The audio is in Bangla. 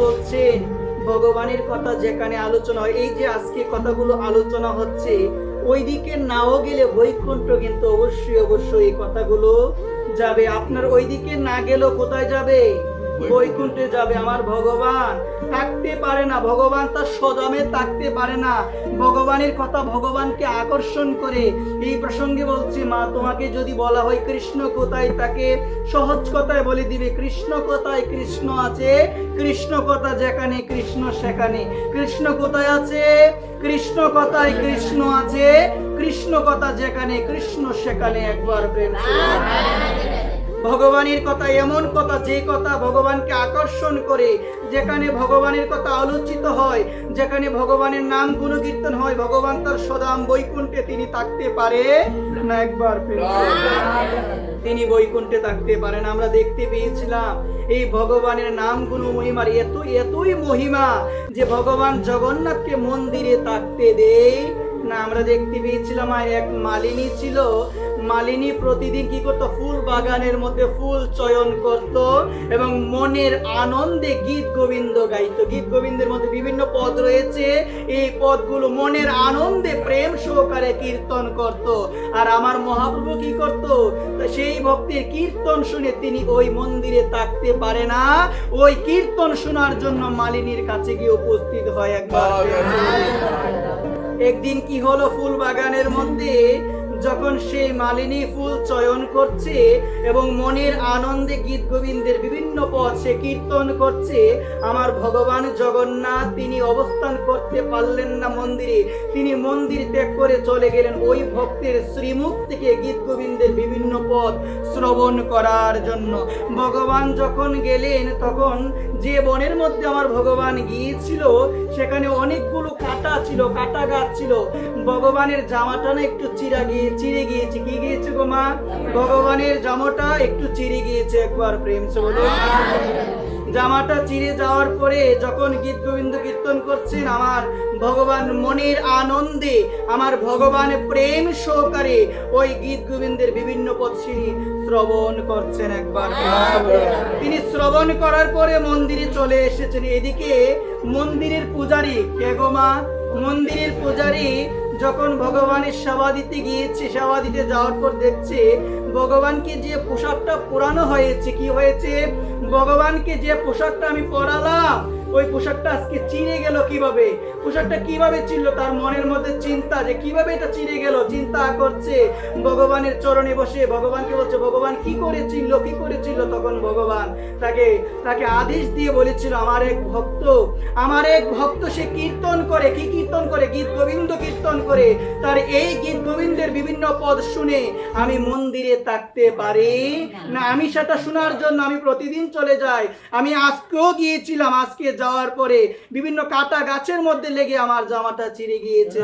বলছেন ভগবানের কথা যেখানে আলোচনা হয়, এই যে আজকে কথাগুলো আলোচনা হচ্ছে, ওইদিকে নাও গেলে বৈকুণ্ঠ কিন্তু অবশ্যই অবশ্যই এই কথাগুলো যাবে। আপনার ওইদিকে না গেলেও কোথায় যাবে? বৈকুণ্ঠে যাবে। আমার ভগবান থাকতে পারে না, ভগবান তার সদমে থাকতে পারে না। ভগবানের কথা ভগবানকে আকর্ষণ করে। এই প্রসঙ্গে বলছি, মা তোমাকে যদি বলা হয় কৃষ্ণ কোথায়, তাকে সহজ কথায় বলে দিবে, কৃষ্ণ কোথায়? কৃষ্ণ আছে, কৃষ্ণ কথা যেখানে কৃষ্ণ সেখানে। কৃষ্ণ কোথায় আছে? কৃষ্ণ কথায় কৃষ্ণ আছে, কৃষ্ণ কথা যেখানে কৃষ্ণ সেখানে। একবার প্রেম। ভগবানের কথা এমন কথা, যে কথা ভগবানকে আকর্ষণ করে, যেখানে ভগবানের কথা আলোচিত হয়, যেখানে ভগবানের নাম গুণকীর্তন হয়, ভগবান তার সদাম বৈকুণ্ঠে তিনি থাকতে পারে না। একবার তিনি বৈকুণ্ঠে থাকতে পারেন। আমরা দেখতে পেয়েছিলাম এই ভগবানের নাম গুণ মহিমার এতই মহিমা যে ভগবান জগন্নাথকে মন্দিরে থাকতে দেয় না। আমরা দেখতে পেয়েছিলাম এক মালিনী ছিল, মালিনী প্রতিদিন কি করতো? ফুল বাগানের মধ্যে ফুল চয়ন করত এবং মনের আনন্দে গীত গোবিন্দ গাইতো। গীত গোবিন্দের মধ্যে বিভিন্ন পদ রয়েছে, এই পদগুলো মনের আনন্দে প্রেম সহকারে কীর্তন করত। আর আমার মহাপ্রভু কি করত? সেই ভক্তের কীর্তন শুনে তিনি ওই মন্দিরে থাকতে পারে না, ওই কীর্তন শোনার জন্য মালিনীর কাছে গিয়ে উপস্থিত হয়। একদিন কি হলো? ফুল বাগানের মধ্যে যখন সেই মালিনী ফুল চয়ন করছে এবং মনের আনন্দে গীত গোবিন্দের বিভিন্ন পদ সে কীর্তন করছে, আমার ভগবান জগন্নাথ তিনি অবস্থান করতে পারলেন না মন্দিরে। তিনি মন্দির ত্যাগ করে চলে গেলেন ওই ভক্তের শ্রীমুখ থেকে গীত গোবিন্দের বিভিন্ন পদ শ্রবণ করার জন্য। ভগবান যখন গেলেন, তখন যে বনের মধ্যে আমার ভগবান গিয়েছিল সেখানে অনেকগুলো কাঁটা ছিল, কাঁটা গাছ ছিল। ভগবানের জামাটা না একটু চিরে গিয়েছে। কি গিয়েছে গো মা? ভগবানের জামাটা একটু চিরে গিয়েছে। একবার প্রেম সে বলো। জামাটা চিরে যাওয়ার পরে যখন গীত গোবিন্দ কীর্তন করছেন, আমার ভগবান মনের আনন্দে, আমার ভগবান প্রেম সহকারে ওই গীত গোবিন্দের বিভিন্ন পদ তিনি শ্রবণ করছেন। একবার তিনি শ্রবণ করার পরে মন্দিরে চলে এসেছেন। এদিকে মন্দিরের পূজারী, কে গো মা? মন্দিরের পূজারী যখন ভগবানের সেবা দিতে গিয়েছে, সেবা দিতে যাওয়ার পর দেখছে ভগবানকে যে পোশাকটা পরানো হয়েছে, কি হয়েছে? ভগবানকে যে পোশাকটা আমি পরালাম, ওই পোশাকটা আজকে চিরে গেল কিভাবে? পোশাকটা কিভাবে ছিল? তার মনের মধ্যে চিন্তা যে কিভাবে এটা চিরে গেল, চিন্তা করছে। ভগবানের চরণে বসে ভগবানকে বলছে, ভগবান কি করে চিনল, কি করে চিনল? তখন ভগবান তাকে আদেশ দিয়ে বলেছিল, আমার এক ভক্ত সে কীর্তন করে। কি কীর্তন করে? গীত গোবিন্দ কীর্তন করে। তার এই গীত গোবিন্দের বিভিন্ন পদ শুনে আমি মন্দিরে থাকতে পারি না। আমি সেটা শোনার জন্য আমি প্রতিদিন চলে যাই। আমি আজকেও গিয়েছিলাম। আজকে যাওয়ার পরে বিভিন্ন কাটা গাছের মধ্যে লেগে আমার জামাটা চিরে গিয়েছে।